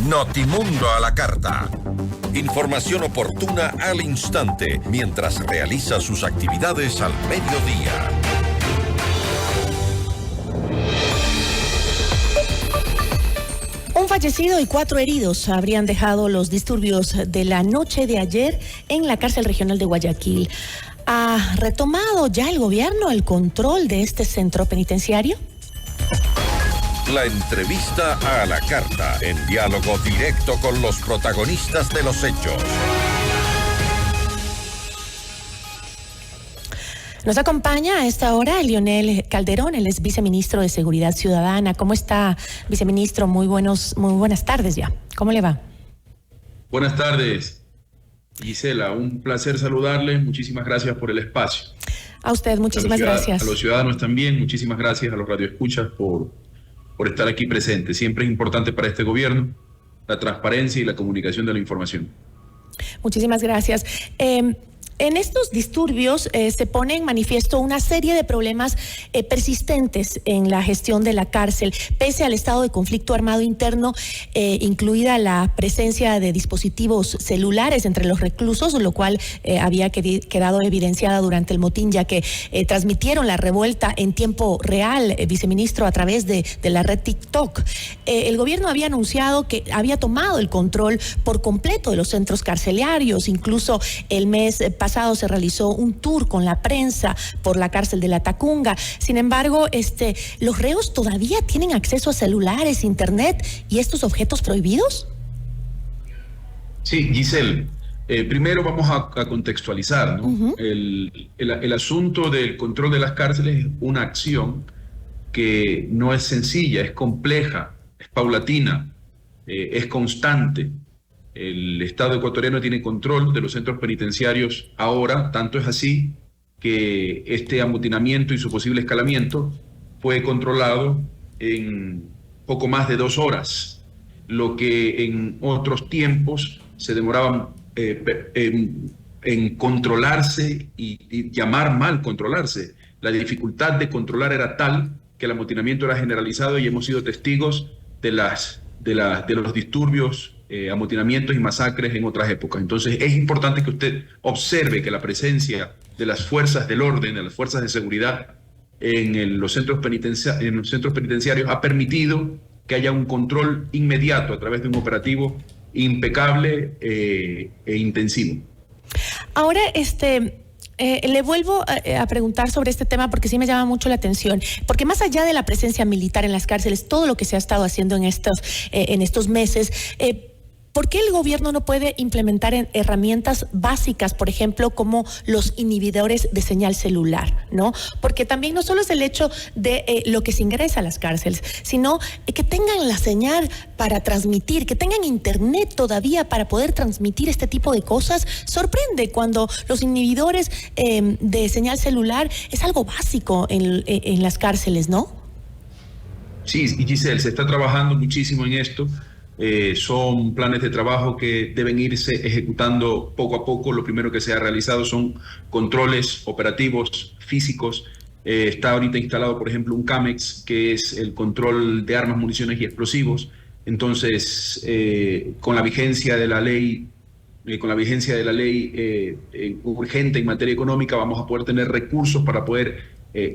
Notimundo a la carta. Información oportuna al instante mientras realiza sus actividades al mediodía. Un fallecido y 4 heridos habrían dejado los disturbios de la noche de ayer en la cárcel regional de Guayaquil. ¿Ha retomado ya el gobierno el control de este centro penitenciario? La entrevista a la carta, en diálogo directo con los protagonistas de los hechos. Nos acompaña a esta hora Leonel Calderón, él es viceministro de Seguridad Ciudadana. ¿Cómo está, viceministro? Muy buenas tardes ya. ¿Cómo le va? Buenas tardes, Gisela. Un placer saludarle. Muchísimas gracias por el espacio. A usted, muchísimas gracias. A los ciudadanos también, muchísimas gracias a los radioescuchas por estar aquí presentes. Siempre es importante para este gobierno la transparencia y la comunicación de la información. Muchísimas gracias. En estos disturbios se pone en manifiesto una serie de problemas persistentes en la gestión de la cárcel, pese al estado de conflicto armado interno, incluida la presencia de dispositivos celulares entre los reclusos, lo cual había quedado evidenciada durante el motín, ya que transmitieron la revuelta en tiempo real, viceministro, a través de la red TikTok. El gobierno había anunciado que había tomado el control por completo de los centros carcelarios. Incluso el mes pasado se realizó un tour con la prensa por la cárcel de La Tacunga. Sin embargo, ¿los reos todavía tienen acceso a celulares, internet y estos objetos prohibidos? Sí, Giselle. Primero vamos a contextualizar, ¿no? El asunto del control de las cárceles es una acción que no es sencilla, es compleja, es paulatina, es constante. El Estado ecuatoriano tiene control de los centros penitenciarios ahora, tanto es así que este amotinamiento y su posible escalamiento fue controlado en poco más de 2 horas, lo que en otros tiempos se demoraban en controlarse y llamar mal controlarse. La dificultad de controlar era tal que el amotinamiento era generalizado y hemos sido testigos de los disturbios, amotinamientos y masacres en otras épocas. Entonces es importante que usted observe que la presencia de las fuerzas del orden, de las fuerzas de seguridad en los centros penitenciarios ha permitido que haya un control inmediato a través de un operativo impecable e intensivo. Ahora, le vuelvo a preguntar sobre este tema porque sí me llama mucho la atención, porque más allá de la presencia militar en las cárceles, todo lo que se ha estado haciendo en estos meses, ¿por qué el gobierno no puede implementar herramientas básicas, por ejemplo, como los inhibidores de señal celular, ¿no? Porque también no solo es el hecho de lo que se ingresa a las cárceles, sino que tengan la señal para transmitir, que tengan internet todavía para poder transmitir este tipo de cosas. Sorprende cuando los inhibidores de señal celular es algo básico en las cárceles, ¿no? Sí, Giselle, se está trabajando muchísimo en esto. Son planes de trabajo que deben irse ejecutando poco a poco. Lo primero que se ha realizado son controles operativos físicos. Está ahorita instalado, por ejemplo, un CAMEX, que es el control de armas, municiones y explosivos. Entonces, con la vigencia de la ley, urgente en materia económica, vamos a poder tener recursos para poder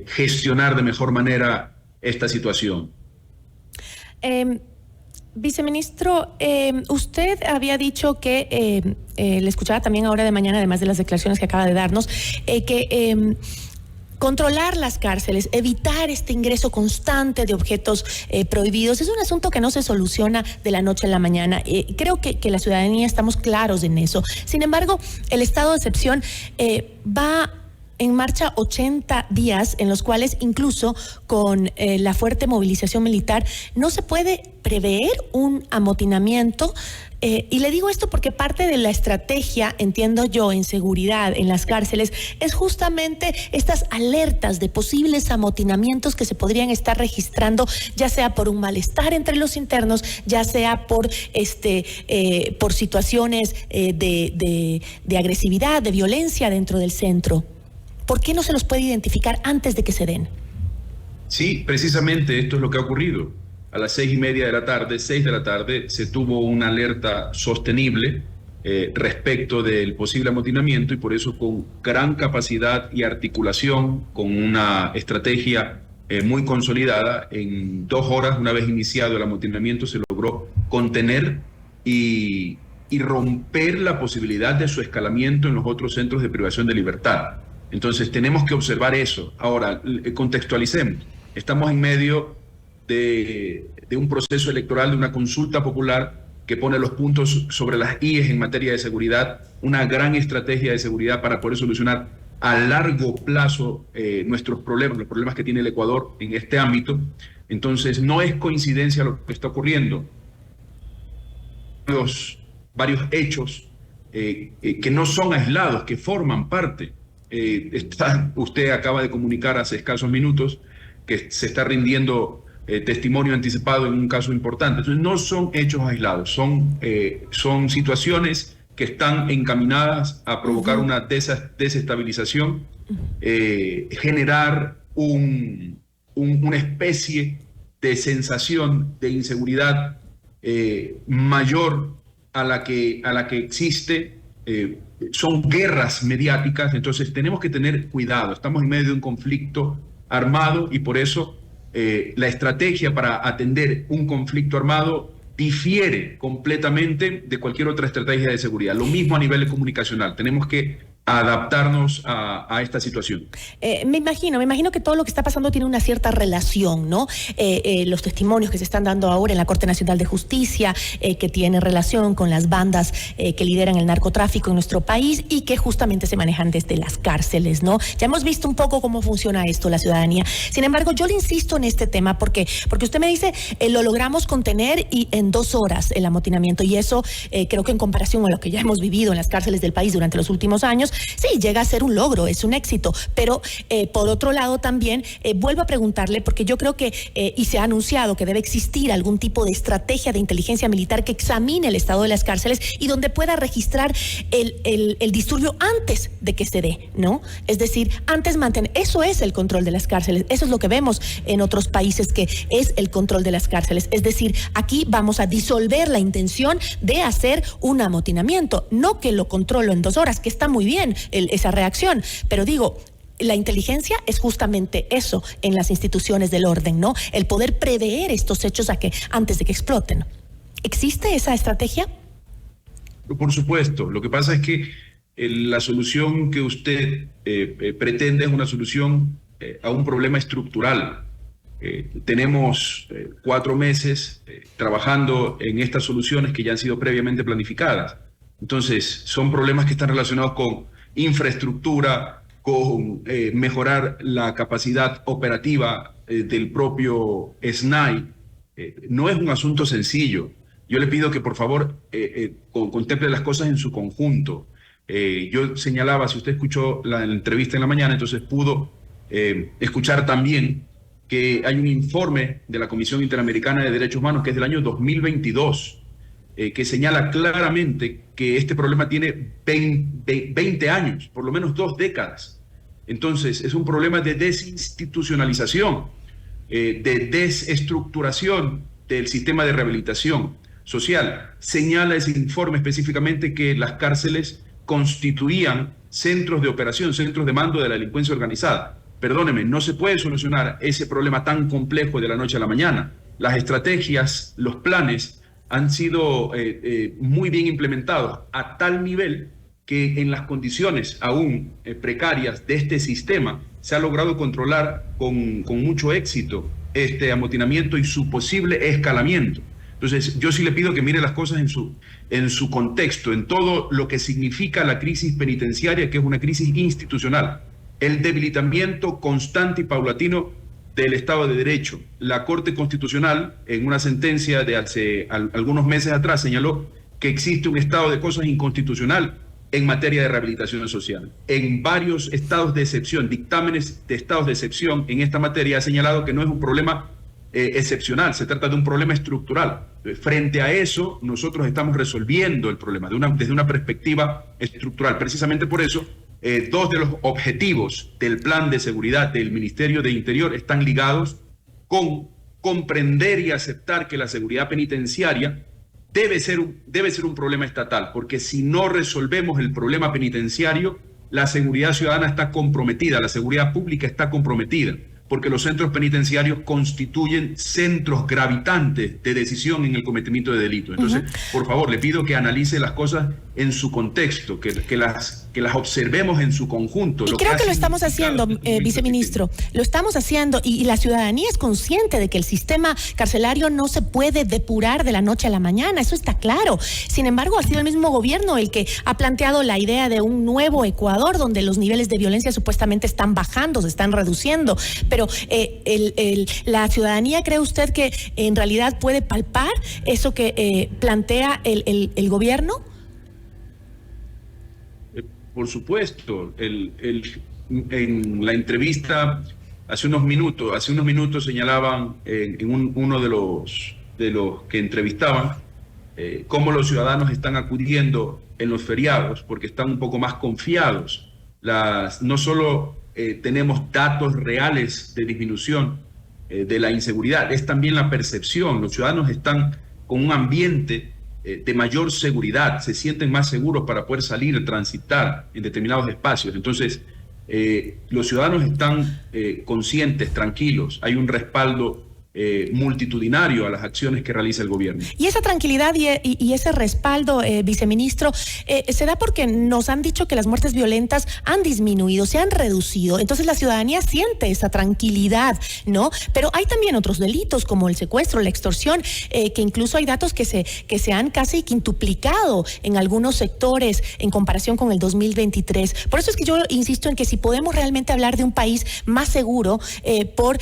gestionar de mejor manera esta situación. Viceministro, usted había dicho que, le escuchaba también ahora de mañana, además de las declaraciones que acaba de darnos, que controlar las cárceles, evitar este ingreso constante de objetos prohibidos, es un asunto que no se soluciona de la noche a la mañana. Creo que la ciudadanía estamos claros en eso. Sin embargo, el estado de excepción va en marcha 80 días en los cuales incluso con la fuerte movilización militar no se puede prever un amotinamiento. Y le digo esto porque parte de la estrategia, entiendo yo, en seguridad en las cárceles es justamente estas alertas de posibles amotinamientos que se podrían estar registrando, ya sea por un malestar entre los internos, ya sea por situaciones de agresividad, de violencia dentro del centro. ¿Por qué no se los puede identificar antes de que se den? Sí, precisamente esto es lo que ha ocurrido. a las 6:30 de la tarde, 6 de la tarde, se tuvo una alerta sostenible respecto del posible amotinamiento, y por eso con gran capacidad y articulación, con una estrategia muy consolidada, en 2 horas, una vez iniciado el amotinamiento, se logró contener y romper la posibilidad de su escalamiento en los otros centros de privación de libertad. Entonces tenemos que observar eso. Ahora, contextualicemos. Estamos en medio de un proceso electoral, de una consulta popular que pone los puntos sobre las íes en materia de seguridad, una gran estrategia de seguridad para poder solucionar a largo plazo nuestros problemas, los problemas que tiene el Ecuador en este ámbito. Entonces no es coincidencia lo que está ocurriendo. Varios hechos que no son aislados, que forman parte. Usted acaba de comunicar hace escasos minutos que se está rindiendo testimonio anticipado en un caso importante. Entonces no son hechos aislados, son situaciones que están encaminadas a provocar una desestabilización, generar una especie de sensación de inseguridad mayor a la que existe. Son guerras mediáticas, entonces tenemos que tener cuidado. Estamos en medio de un conflicto armado y por eso la estrategia para atender un conflicto armado difiere completamente de cualquier otra estrategia de seguridad. Lo mismo a nivel comunicacional. Tenemos que adaptarnos a esta situación. Me imagino que todo lo que está pasando tiene una cierta relación, ¿no? Los testimonios que se están dando ahora en la Corte Nacional de Justicia, que tiene relación con las bandas que lideran el narcotráfico en nuestro país y que justamente se manejan desde las cárceles, ¿no? Ya hemos visto un poco cómo funciona esto, la ciudadanía. Sin embargo, yo le insisto en este tema porque usted me dice, lo logramos contener y en 2 horas el amotinamiento, y eso creo que en comparación a lo que ya hemos vivido en las cárceles del país durante los últimos años, sí, llega a ser un logro, es un éxito, pero por otro lado también vuelvo a preguntarle, porque yo creo que, y se ha anunciado que debe existir algún tipo de estrategia de inteligencia militar que examine el estado de las cárceles y donde pueda registrar el disturbio antes de que se dé, ¿no? Es decir, antes mantener, eso es el control de las cárceles, eso es lo que vemos en otros países, que es el control de las cárceles, es decir, aquí vamos a disolver la intención de hacer un amotinamiento, no que lo controlo en 2 horas, que está muy bien esa reacción, pero digo, la inteligencia es justamente eso en las instituciones del orden, ¿no? El poder prever estos hechos antes de que exploten. ¿Existe esa estrategia? Por supuesto. Lo que pasa es que la solución que usted pretende es una solución a un problema estructural. Tenemos 4 meses trabajando en estas soluciones que ya han sido previamente planificadas. Entonces, son problemas que están relacionados con infraestructura, con mejorar la capacidad operativa del propio SNAI. No es un asunto sencillo. Yo le pido que por favor contemple las cosas en su conjunto. Yo señalaba, si usted escuchó la entrevista en la mañana, entonces pudo escuchar también que hay un informe de la Comisión Interamericana de Derechos Humanos que es del año 2022, que señala claramente que este problema tiene 20 años, por lo menos 2 décadas. Entonces, es un problema de desinstitucionalización, de desestructuración del sistema de rehabilitación social. Señala ese informe específicamente que las cárceles constituían centros de operación, centros de mando de la delincuencia organizada. Perdóneme, no se puede solucionar ese problema tan complejo de la noche a la mañana. Las estrategias, los planes han sido muy bien implementados a tal nivel que en las condiciones aún precarias de este sistema se ha logrado controlar con mucho éxito este amotinamiento y su posible escalamiento. Entonces, yo sí le pido que mire las cosas en su contexto, en todo lo que significa la crisis penitenciaria, que es una crisis institucional, el debilitamiento constante y paulatino del Estado de Derecho. La Corte Constitucional, en una sentencia de hace algunos meses atrás, señaló que existe un estado de cosas inconstitucional en materia de rehabilitación social. En varios estados de excepción, dictámenes de estados de excepción en esta materia, ha señalado que no es un problema excepcional, se trata de un problema estructural. Frente a eso, nosotros estamos resolviendo el problema desde una perspectiva estructural. Precisamente por eso, 2 de los objetivos del plan de seguridad del Ministerio de Interior están ligados con comprender y aceptar que la seguridad penitenciaria debe ser un problema estatal, porque si no resolvemos el problema penitenciario, la seguridad ciudadana está comprometida, la seguridad pública está comprometida, porque los centros penitenciarios constituyen centros gravitantes de decisión en el cometimiento de delitos. Entonces, por favor, le pido que analice las cosas en su contexto, que las observemos en su conjunto. Y creo que lo estamos haciendo, viceministro, lo estamos haciendo, y la ciudadanía es consciente de que el sistema carcelario no se puede depurar de la noche a la mañana, eso está claro. Sin embargo, ha sido el mismo gobierno el que ha planteado la idea de un nuevo Ecuador, donde los niveles de violencia supuestamente están bajando, se están reduciendo, pero la ciudadanía, ¿cree usted que en realidad puede palpar eso que plantea el gobierno? Por supuesto. En la entrevista hace unos minutos señalaban uno de los que entrevistaban cómo los ciudadanos están acudiendo en los feriados porque están un poco más confiados. No solo tenemos datos reales de disminución de la inseguridad, es también la percepción. Los ciudadanos están con un ambiente de mayor seguridad, se sienten más seguros para poder salir, transitar en determinados espacios. Entonces, los ciudadanos están conscientes, tranquilos, hay un respaldo multitudinario a las acciones que realiza el gobierno. Y esa tranquilidad y ese respaldo, viceministro, se da porque nos han dicho que las muertes violentas han disminuido, se han reducido. Entonces la ciudadanía siente esa tranquilidad, ¿no? Pero hay también otros delitos como el secuestro, la extorsión, que incluso hay datos que se han casi quintuplicado en algunos sectores en comparación con el 2023. Por eso es que yo insisto en que si podemos realmente hablar de un país más seguro por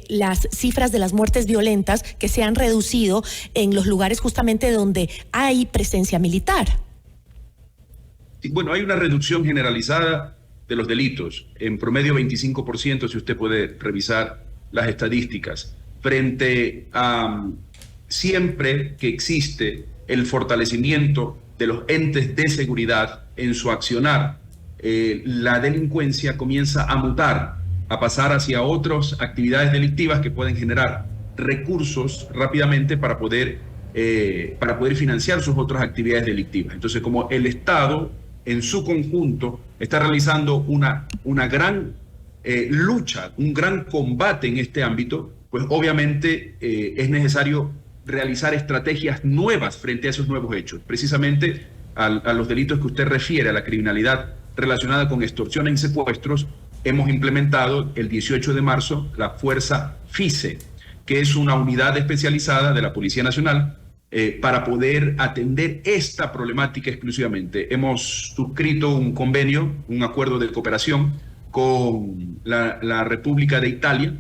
las cifras de las muertes violentas que se han reducido en los lugares justamente donde hay presencia militar. Sí, bueno, hay una reducción generalizada de los delitos, en promedio 25%, si usted puede revisar las estadísticas, frente a siempre que existe el fortalecimiento de los entes de seguridad en su accionar, la delincuencia comienza a mutar, a pasar hacia otras actividades delictivas que pueden generar recursos rápidamente para poder financiar sus otras actividades delictivas. Entonces, como el Estado en su conjunto está realizando una gran lucha, un gran combate en este ámbito, pues obviamente es necesario realizar estrategias nuevas frente a esos nuevos hechos. Precisamente a los delitos que usted refiere, a la criminalidad relacionada con extorsión y secuestros, hemos implementado el 18 de marzo la Fuerza FICE, que es una unidad especializada de la Policía Nacional para poder atender esta problemática exclusivamente. Hemos suscrito un convenio, un acuerdo de cooperación con la República de Italia,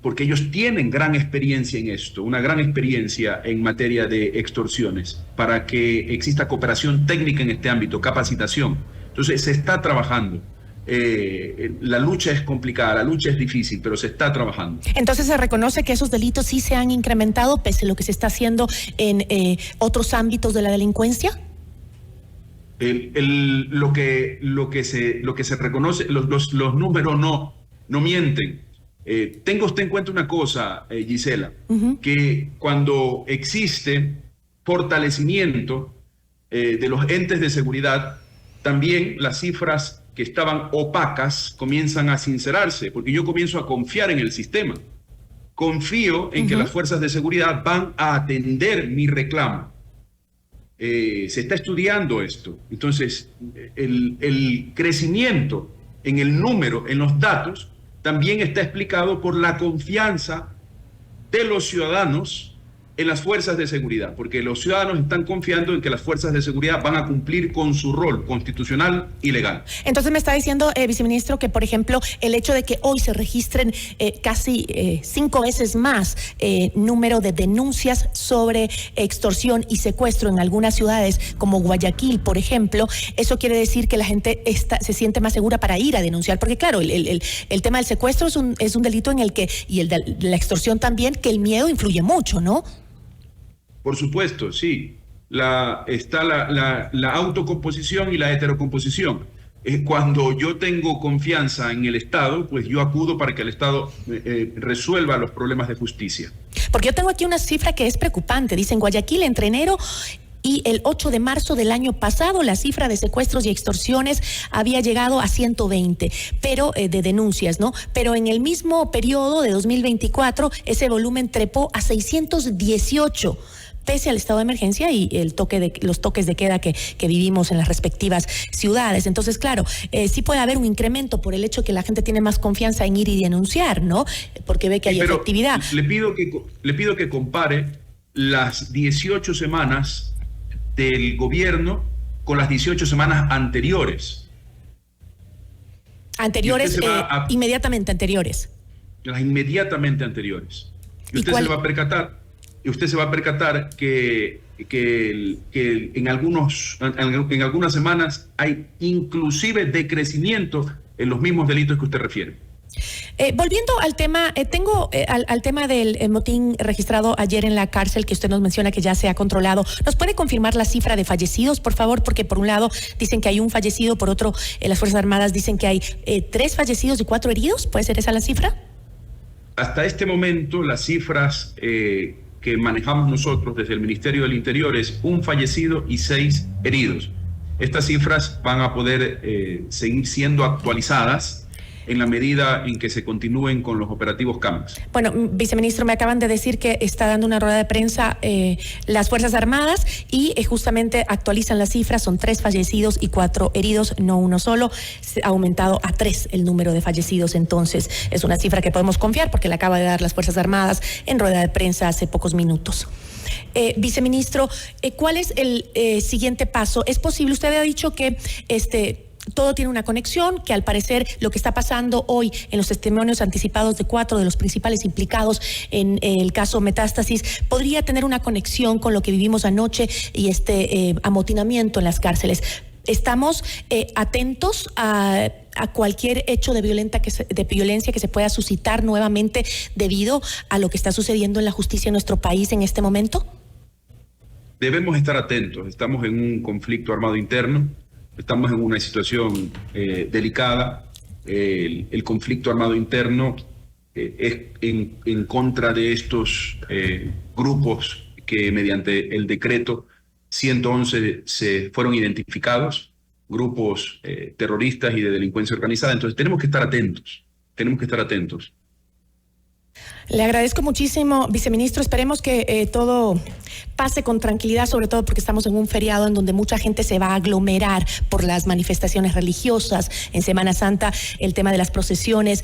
porque ellos tienen gran experiencia en esto, una gran experiencia en materia de extorsiones, para que exista cooperación técnica en este ámbito, capacitación. Entonces se está trabajando. La lucha es complicada, la lucha es difícil, pero se está trabajando. Entonces se reconoce que esos delitos sí se han incrementado pese a lo que se está haciendo en otros ámbitos de la delincuencia. Lo que se reconoce, los números no mienten. Tenga usted en cuenta una cosa, Gisela, que cuando existe fortalecimiento de los entes de seguridad, también las cifras que estaban opacas comienzan a sincerarse, porque yo comienzo a confiar en el sistema. Confío en que las fuerzas de seguridad van a atender mi reclamo. Se está estudiando esto. Entonces, el crecimiento en el número, en los datos, también está explicado por la confianza de los ciudadanos en las fuerzas de seguridad, porque los ciudadanos están confiando en que las fuerzas de seguridad van a cumplir con su rol constitucional y legal. Entonces me está diciendo, viceministro, que por ejemplo el hecho de que hoy se registren casi 5 veces más número de denuncias sobre extorsión y secuestro en algunas ciudades como Guayaquil, por ejemplo, eso quiere decir que la gente se siente más segura para ir a denunciar, porque claro, el tema del secuestro es un delito en el que, y el de la extorsión también, que el miedo influye mucho, ¿no? Por supuesto, sí. Está la autocomposición y la heterocomposición. Cuando yo tengo confianza en el Estado, pues yo acudo para que el Estado resuelva los problemas de justicia. Porque yo tengo aquí una cifra que es preocupante. Dice, en Guayaquil, entre enero y el 8 de marzo del año pasado, la cifra de secuestros y extorsiones había llegado a 120, pero de denuncias, ¿no? Pero en el mismo periodo de 2024, ese volumen trepó a 618. Pese al estado de emergencia y los toques de queda que vivimos en las respectivas ciudades. Entonces, claro, sí puede haber un incremento por el hecho que la gente tiene más confianza en ir y denunciar, ¿no? Porque ve que hay efectividad. Le pido que compare las 18 semanas del gobierno con las 18 semanas anteriores. Anteriores, inmediatamente anteriores. Las inmediatamente anteriores. Y usted se va a percatar. Y usted se va a percatar que en algunas semanas hay inclusive decrecimiento en los mismos delitos que usted refiere. Volviendo al tema, al tema del motín registrado ayer en la cárcel que usted nos menciona que ya se ha controlado. ¿Nos puede confirmar la cifra de fallecidos, por favor? Porque por un lado dicen que hay un fallecido, por otro las Fuerzas Armadas dicen que hay 3 fallecidos y 4 heridos. ¿Puede ser esa la cifra? Hasta este momento las cifras que manejamos nosotros desde el Ministerio del Interior es 1 fallecido y 6 heridos. Estas cifras van a poder seguir siendo actualizadas en la medida en que se continúen con los operativos CAMEX. Bueno, viceministro, me acaban de decir que está dando una rueda de prensa las Fuerzas Armadas y justamente actualizan las cifras, son 3 fallecidos y 4 heridos, no uno solo, se ha aumentado a 3 el número de fallecidos, entonces es una cifra que podemos confiar porque la acaba de dar las Fuerzas Armadas en rueda de prensa hace pocos minutos. Viceministro, ¿cuál es el siguiente paso? ¿Es posible? Usted ha dicho que todo tiene una conexión, que al parecer lo que está pasando hoy en los testimonios anticipados de 4 de los principales implicados en el caso Metástasis podría tener una conexión con lo que vivimos anoche y amotinamiento en las cárceles. ¿Estamos atentos a cualquier hecho de violencia que se pueda suscitar nuevamente debido a lo que está sucediendo en la justicia en nuestro país en este momento? Debemos estar atentos. Estamos en un conflicto armado interno. Estamos en una situación delicada. El conflicto armado interno es en contra de estos grupos que mediante el decreto 111 se fueron identificados, grupos terroristas y de delincuencia organizada. Entonces tenemos que estar atentos, Le agradezco muchísimo, viceministro. Esperemos que todo pase con tranquilidad, sobre todo porque estamos en un feriado en donde mucha gente se va a aglomerar por las manifestaciones religiosas. En Semana Santa, el tema de las procesiones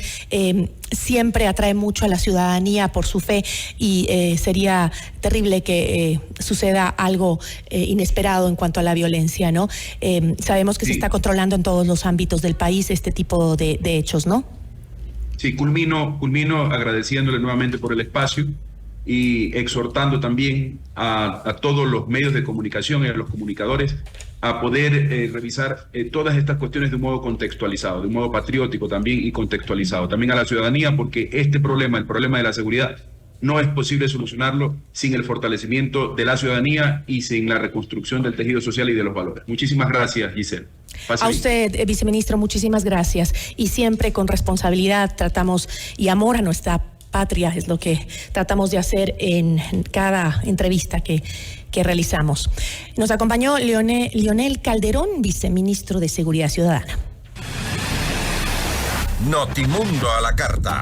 siempre atrae mucho a la ciudadanía por su fe y sería terrible que suceda algo inesperado en cuanto a la violencia, ¿no? Sabemos que se está controlando en todos los ámbitos del país este tipo de hechos, ¿no? Sí, culmino agradeciéndole nuevamente por el espacio y exhortando también a todos los medios de comunicación y a los comunicadores a poder revisar todas estas cuestiones de un modo contextualizado, de un modo patriótico también y contextualizado. También a la ciudadanía, porque el problema de la seguridad, no es posible solucionarlo sin el fortalecimiento de la ciudadanía y sin la reconstrucción del tejido social y de los valores. Muchísimas gracias, Giselle. A usted, viceministro, muchísimas gracias. Y siempre con responsabilidad tratamos y amor a nuestra patria es lo que tratamos de hacer en cada entrevista que realizamos. Nos acompañó Leonel Calderón, viceministro de Seguridad Ciudadana. Notimundo a la carta.